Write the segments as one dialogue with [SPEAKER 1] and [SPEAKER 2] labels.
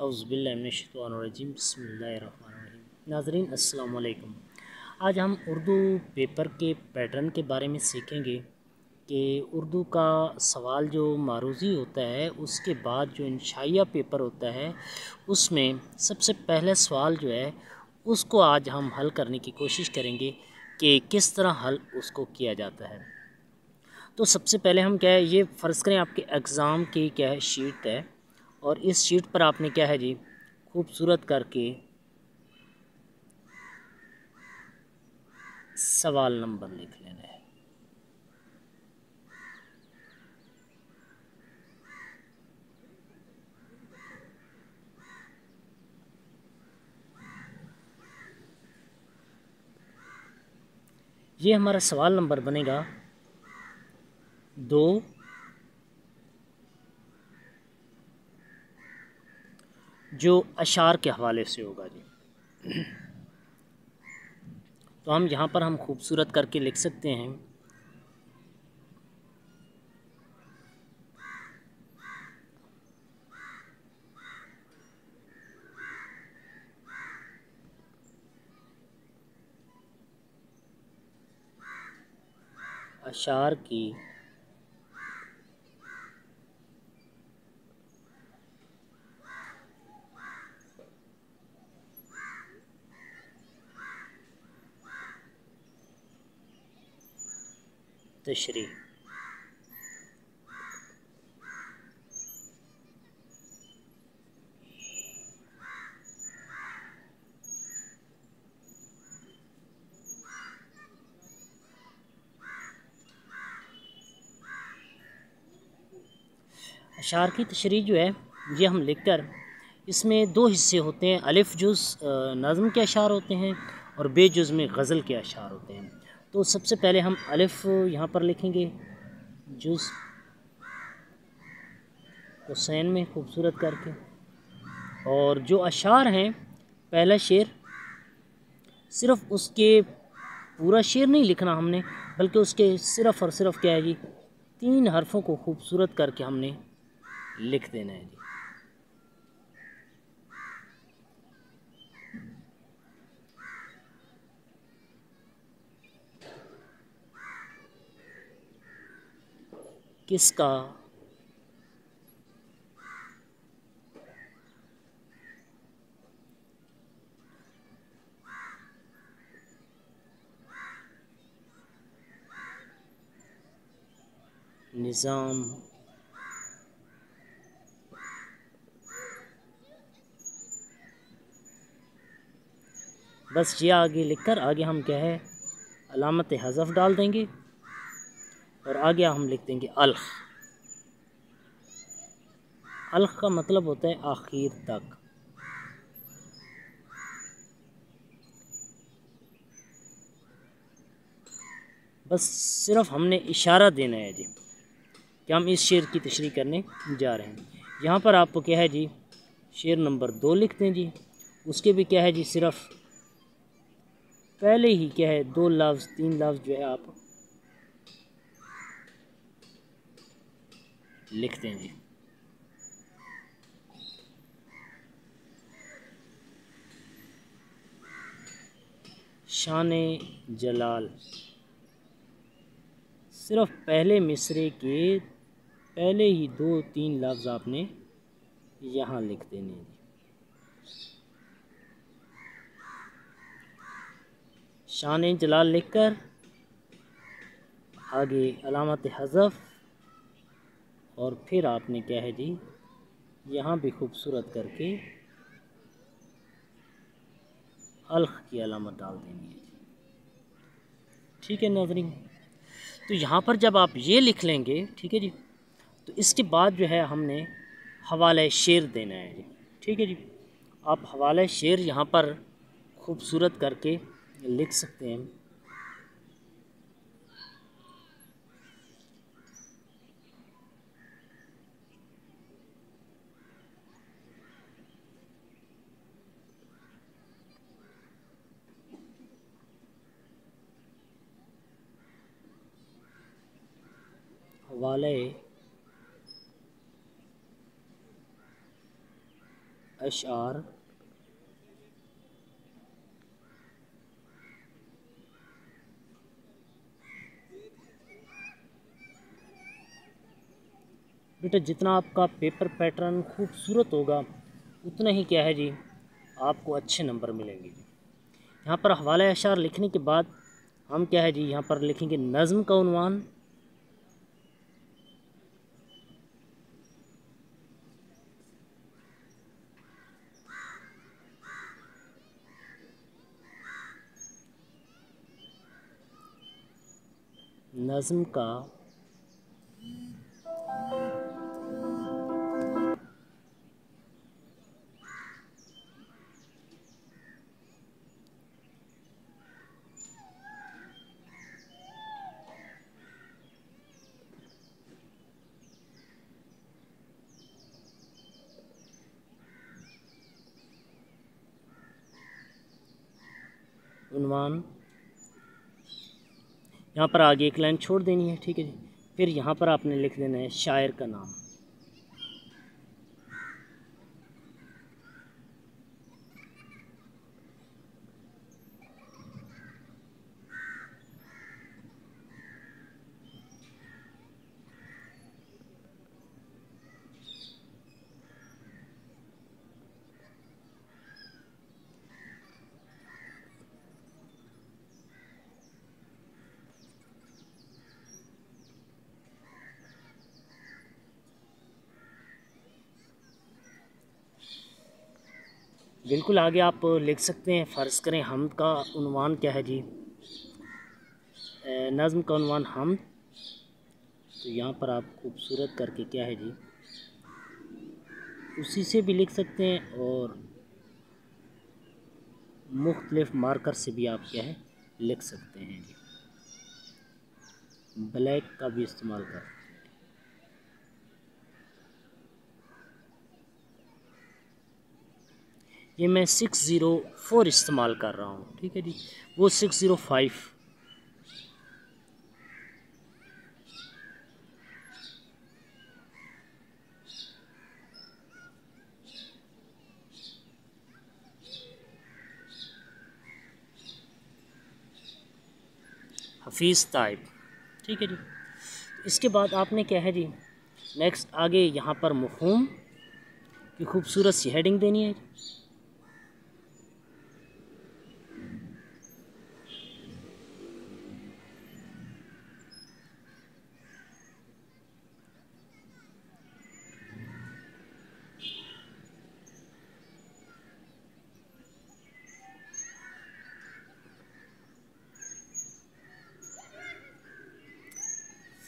[SPEAKER 1] औज़ुबिल्लाहिमिनश्शैतानिर्रजीम बिस्मिल्लाहिर्रहमानिर्रहीम। नाज़रीन अस्सलाम वालेकुम। आज हम उर्दू पेपर के पैटर्न के बारे में सीखेंगे कि उर्दू का सवाल जो मारूज़ी होता है उसके बाद जो इंशाइया पेपर होता है उसमें सबसे पहले सवाल जो है उसको आज हम हल करने की कोशिश करेंगे कि किस तरह हल उसको किया जाता है। तो सबसे पहले हम क्या है, ये फ़र्ज़ करें आपके एग्ज़ाम की क्या है शीट है और इस शीट पर आपने क्या है जी खूबसूरत करके सवाल नंबर लिख लेना है। ये हमारा सवाल नंबर बनेगा 2 जो अशार के हवाले से होगा जी। तो हम यहाँ पर हम खूबसूरत करके लिख सकते हैं अशार की तशरीह। अशार की तशरीह जो है ये हम लिखकर इसमें 2 हिस्से होते हैं, अलिफ जुज़ नज़्म के अशार होते हैं और बेजुज़ में गज़ल के अशार होते हैं। तो सबसे पहले हम अलिफ यहाँ पर लिखेंगे जुज़ हुसैन में खूबसूरत करके, और जो अशार हैं पहला शेर सिर्फ़ उसके पूरा शेर नहीं लिखना हमने, बल्कि उसके सिर्फ़ और सिर्फ क्या है जी 3 हरफों को खूबसूरत करके हमने लिख देना है जी। किसका निज़ाम बस ये आगे लिखकर आगे हम क्या है अलामत हज़फ डाल देंगे और आगे हम लिख देंगे अल्ख। अल्ख का मतलब होता है आखिर तक। बस सिर्फ हमने इशारा देना है जी कि हम इस शेर की तशरीह करने जा रहे हैं। यहाँ पर आपको क्या है जी शेर नंबर 2 लिखते हैं जी, उसके भी क्या है जी सिर्फ पहले ही क्या है 2 लफ्ज़ 3 लफ्ज़ जो है आप लिखते हैं जी। शाने जलाल सिर्फ पहले मिसरे के पहले ही 2-3 लफ्ज़ आपने यहाँ लिख देने हैं। शाने जलाल लिखकर आगे अलामत हज़फ और फिर आपने क्या है जी यहाँ भी खूबसूरत करके अल्ख की अलामत डाल देनी है। ठीक है नाज़रीन, तो यहाँ पर जब आप ये लिख लेंगे ठीक है जी, तो इसके बाद जो है हमने हवाला शेर देना है जी। ठीक है जी, आप हवाला शेर यहाँ पर खूबसूरत करके लिख सकते हैं। हवाले अशार बेटा जितना आपका पेपर पैटर्न खूबसूरत होगा उतना ही क्या है जी आपको अच्छे नंबर मिलेंगे जी। यहाँ पर हवाला अशार लिखने के बाद हम क्या है जी यहाँ पर लिखेंगे नज़्म का उन्वान, नज़्म का उन्वान। यहाँ पर आगे एक लाइन छोड़ देनी है, ठीक है जी। फिर यहाँ पर आपने लिख देना है शायर का नाम। बिल्कुल आगे आप लिख सकते हैं, फ़र्ज़ करें हमद का उन्वान क्या है जी, नज़्म का उन्वान हमद। तो यहाँ पर आप खूबसूरत करके क्या है जी उसी से भी लिख सकते हैं और मुख्तलिफ़ मार्कर से भी आप क्या है लिख सकते हैं जी, ब्लैक का भी इस्तेमाल कर। ये मैं 604 इस्तेमाल कर रहा हूँ, ठीक है जी, वो 605। हफीज़ ताइब, ठीक है जी। इसके बाद आपने क्या है जी नेक्स्ट आगे यहाँ पर मफ़हूम की खूबसूरत सी हेडिंग देनी है।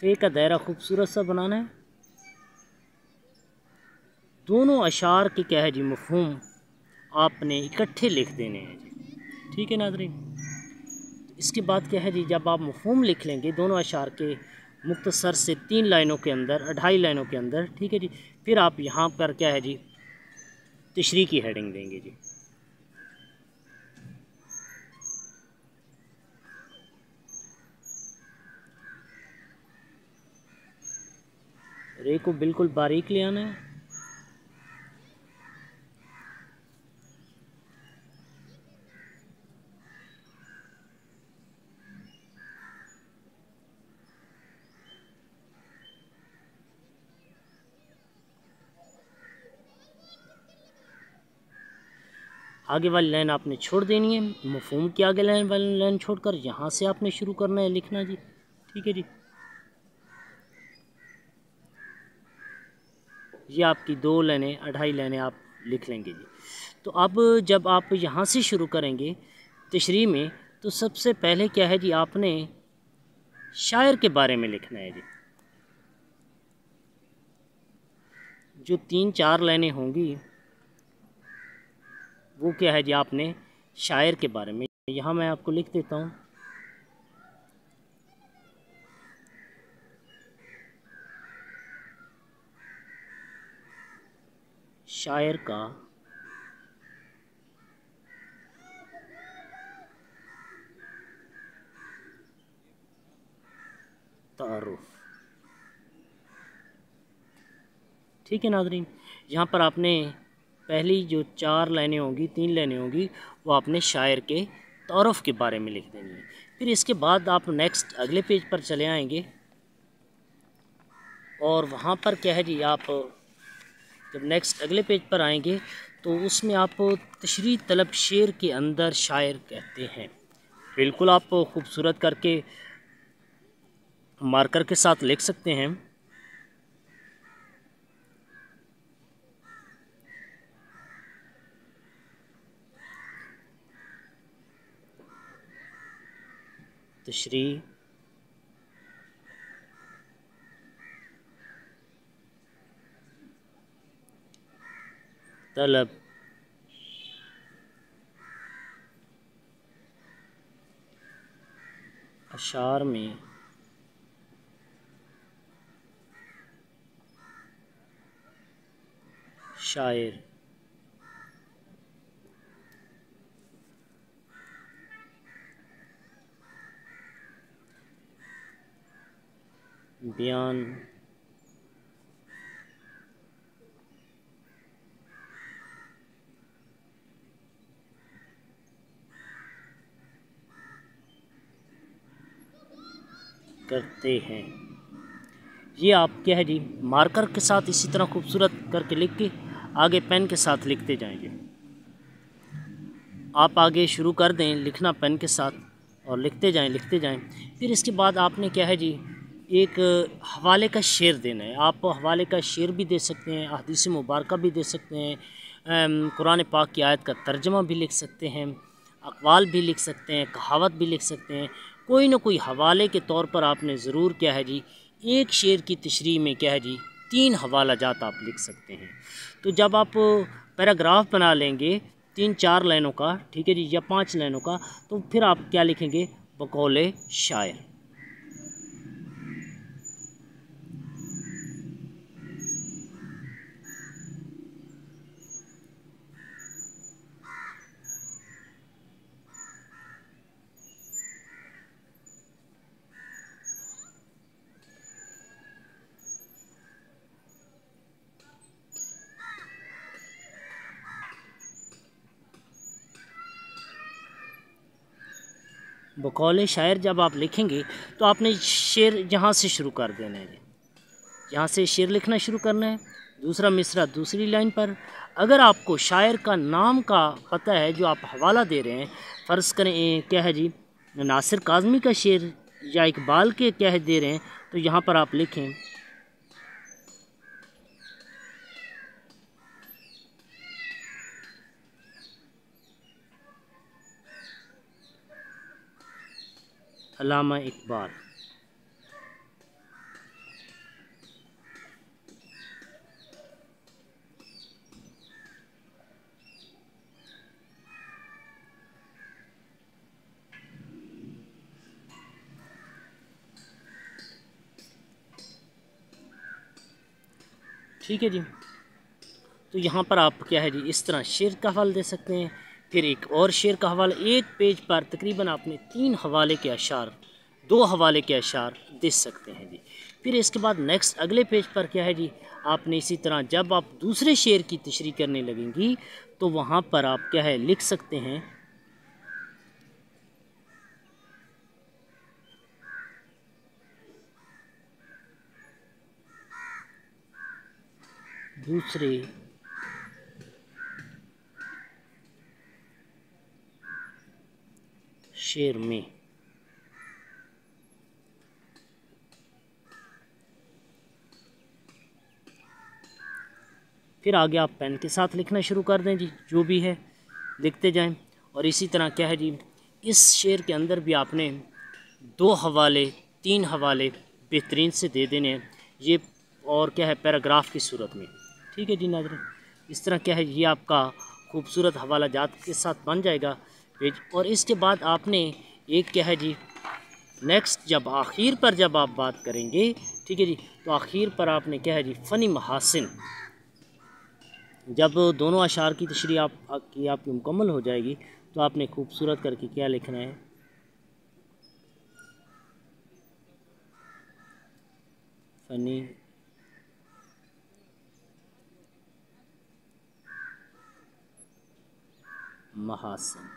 [SPEAKER 1] फ़े का दायरा खूबसूरत सा बनाना है। दोनों अशार के क्या है जी मफ़हूम आपने इकट्ठे लिख देने हैं जी, ठीक है नाज़रीन। इसके बाद क्या है जी जब आप मफ़हूम लिख लेंगे दोनों अशार के मुख्तसर से 3 लाइनों के अंदर, 2.5 लाइनों के अंदर, ठीक है जी, फिर आप यहाँ पर क्या है जी तशरीह की हेडिंग देंगे जी। रे को बिल्कुल बारीक ले आना है। आगे वाली लाइन आपने छोड़ देनी है, मफ़हूम की आगे लाइन वाली लाइन छोड़कर यहाँ से आपने शुरू करना है लिखना जी, ठीक है जी। ये आपकी 2 लाइनें, 2.5 लाइनें आप लिख लेंगे जी। तो अब जब आप यहाँ से शुरू करेंगे तशरीह में, तो सबसे पहले क्या है जी आपने शायर के बारे में लिखना है जी। जो 3-4 लाइनें होंगी वो क्या है जी आपने शायर के बारे में, यहाँ मैं आपको लिख देता हूँ। शायर का तारुफ, ठीक है नाज़रीन। यहाँ पर आपने पहली जो 4 लाइनें होंगी, 3 लाइनें होंगी, वो आपने शायर के तारुफ के बारे में लिख देनी है। फिर इसके बाद आप नेक्स्ट अगले पेज पर चले आएंगे और वहाँ पर क्या है जी, आप जब नेक्स्ट अगले पेज पर आएंगे तो उसमें आप तशरीह तलब शेर के अंदर शायर कहते हैं। बिल्कुल आप खूबसूरत करके मार्कर के साथ लिख सकते हैं। तशरीह तलब अशार में शायर बयान करते हैं। ये आप क्या है जी, मार्कर के साथ इसी तरह खूबसूरत करके लिख के आगे पेन के साथ लिखते जाएंगे। आप आगे शुरू कर दें लिखना पेन के साथ और लिखते जाएं लिखते जाएं। फिर इसके बाद आपने क्या है जी, एक हवाले का शेर देना है। आप हवाले का शेर भी दे सकते हैं, हदीस मुबारक भी दे सकते हैं, कुरान पाक की आयत का तर्जमा भी लिख सकते हैं, अक़वाल भी लिख सकते हैं, कहावत भी लिख सकते हैं। कोई ना कोई हवाले के तौर पर आपने ज़रूर क्या है जी, एक शेर की तशरीह में क्या है जी 3 हवाला जात आप लिख सकते हैं। तो जब आप पैराग्राफ बना लेंगे 3-4 लाइनों का, ठीक है जी, या 5 लाइनों का, तो फिर आप क्या लिखेंगे, बकौले शायर। बकौले शायर जब आप लिखेंगे तो आपने शेर यहाँ से शुरू कर देना है, यहाँ से शेर लिखना शुरू करना है। दूसरा मिसरा दूसरी लाइन पर। अगर आपको शायर का नाम का पता है जो आप हवाला दे रहे हैं, फ़र्ज़ करें क्या है जी नासिर काज़मी का शेर या इकबाल के क्या है दे रहे हैं, तो यहाँ पर आप लिखें अल्लामा इकबाल। ठीक है जी, तो यहाँ पर आप क्या है जी इस तरह शेर का हवाला दे सकते हैं। फिर एक और शेर का हवाला, एक पेज पर तकरीबन आपने 3 हवाले के अशार, 2 हवाले के अशार दे सकते हैं जी। फिर इसके बाद नेक्स्ट अगले पेज पर क्या है जी, आपने इसी तरह जब आप दूसरे शेर की तशरीह करने लगेंगी तो वहाँ पर आप क्या है लिख सकते हैं दूसरे शेर में। फिर आगे आप पेन के साथ लिखना शुरू कर दें जी, जो भी है लिखते जाएं। और इसी तरह क्या है जी, इस शेर के अंदर भी आपने 2 हवाले 3 हवाले बेहतरीन से दे देने हैं ये, और क्या है पैराग्राफ की सूरत में। ठीक है जी नाज़रीन, इस तरह क्या है ये आपका खूबसूरत हवाला जात के साथ बन जाएगा पेज। और इसके बाद आपने एक क्या है जी नेक्स्ट जब आखिर पर जब आप बात करेंगे, ठीक है जी, तो आखिर पर आपने क्या है जी फ़नी महासिन, जब दोनों अशार की तशरीह आपकी मुकम्मल हो जाएगी तो आपने खूबसूरत करके क्या लिखना है, फ़नी महासिन।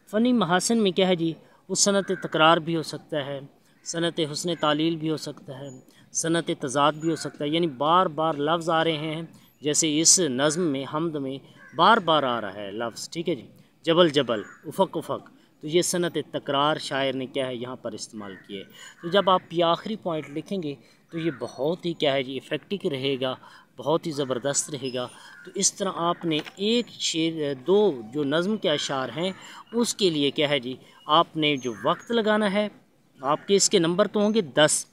[SPEAKER 1] फ़नी महासिन में क्या है जी, वो सनत तकरार भी हो सकता है, सनत हुस्न तालील भी हो सकता है, सनत तज़ाद भी हो सकता है। यानी बार बार लफ्ज़ आ रहे हैं, जैसे इस नज़्म में हमद में बार बार आ रहा है लफ्ज़, ठीक है जी, जबल जबल, उफ़क उफ़क, तो ये सनत तकरार शायर ने क्या है यहाँ पर इस्तेमाल किया है। तो जब आप ये आखिरी पॉइंट लिखेंगे तो ये बहुत ही क्या है जी इफ़ेक्टिव रहेगा, बहुत ही ज़बरदस्त रहेगा। तो इस तरह आपने एक शेर दो जो नज़्म के अशार हैं उसके लिए क्या है जी, आपने जो वक्त लगाना है, आपके इसके नंबर तो होंगे 10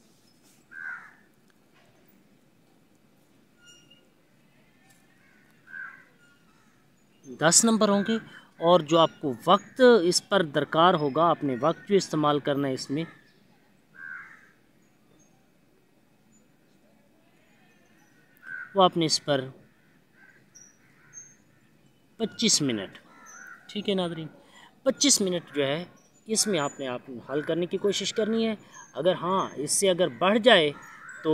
[SPEAKER 1] नंबर होंगे, और जो आपको वक्त इस पर दरकार होगा, आपने वक्त जो इस्तेमाल करना है इसमें, वो आपने इस पर 25 मिनट, ठीक है नाज़रीन, 25 मिनट जो है इसमें आपने हल करने की कोशिश करनी है। अगर हाँ इससे अगर बढ़ जाए तो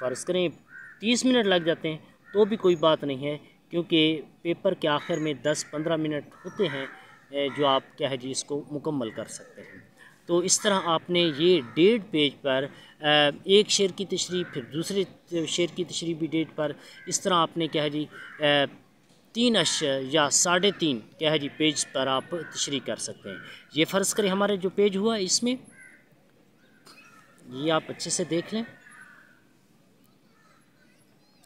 [SPEAKER 1] फ़र्ज़ करें 30 मिनट लग जाते हैं तो भी कोई बात नहीं है, क्योंकि पेपर के आखिर में 10-15 मिनट होते हैं जो आप क्या है जी इसको मुकम्मल कर सकते हैं। तो इस तरह आपने ये 1.5 पेज पर एक शेर की तशरीह, फिर दूसरे शेर की तशरीह भी 1.5 पर, इस तरह आपने क्या है जी 3 या 3.5 क्या है जी पेज पर आप तशरीह कर सकते हैं। ये फ़र्ज़ करें हमारे जो पेज हुआ इसमें, ये आप अच्छे से देख लें,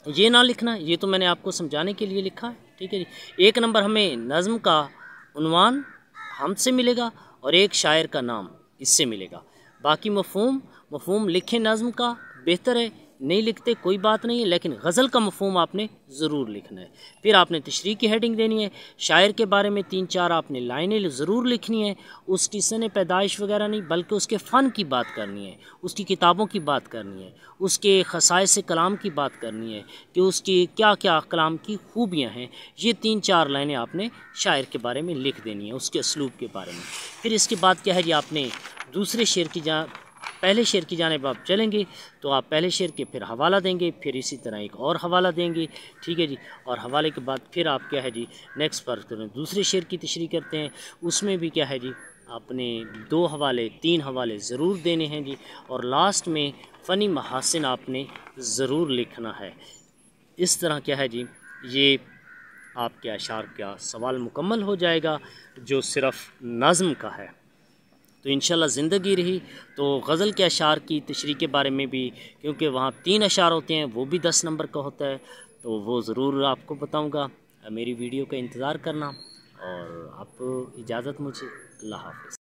[SPEAKER 1] ये ना लिखना, ये तो मैंने आपको समझाने के लिए लिखा है, ठीक है जी। 1 नंबर हमें नज़्म का उन्वान हमसे मिलेगा और एक शायर का नाम इससे मिलेगा। बाकी मफ़हूम लिखें नज़्म का बेहतर है, नहीं लिखते कोई बात नहीं है, लेकिन गज़ल का मफ़हूम आपने ज़रूर लिखना है। फिर आपने तशरीह की हेडिंग देनी है, शायर के बारे में 3-4 आपने लाइनें ज़रूर लिखनी है, उसकी सन पैदाइश वगैरह नहीं, बल्कि उसके फ़न की बात करनी है, उसकी किताबों की बात करनी है, उसके ख़साइस कलाम की बात करनी है कि उसकी क्या क्या कलाम की खूबियाँ हैं। ये 3-4 लाइनें आपने शायर के बारे में लिख देनी है, उसके असलूब के बारे में। फिर इसके बाद क्या है जी, आपने दूसरे शेर की पहले शेर की जानिब आप चलेंगे तो आप पहले शेर के फिर हवाला देंगे, फिर इसी तरह एक और हवाला देंगे, ठीक है जी। और हवाले के बाद फिर आप क्या है जी नेक्स्ट पर दूसरे शेर की तशरीह करते हैं, उसमें भी क्या है जी आपने 2 हवाले 3 हवाले ज़रूर देने हैं जी, और लास्ट में फ़नी महासिन आपने ज़रूर लिखना है। इस तरह क्या है जी ये आपके अशार का सवाल मुकम्मल हो जाएगा जो सिर्फ़ नज़्म का है। तो इंशाल्लाह ज़िंदगी रही तो गज़ल के अशार की तशरीह के बारे में भी, क्योंकि वहाँ 3 अशार होते हैं, वो भी 10 नंबर का होता है, तो वो ज़रूर आपको बताऊँगा। मेरी वीडियो का इंतज़ार करना, और आप इजाज़त मुझे, अल्लाह हाफ़िज़।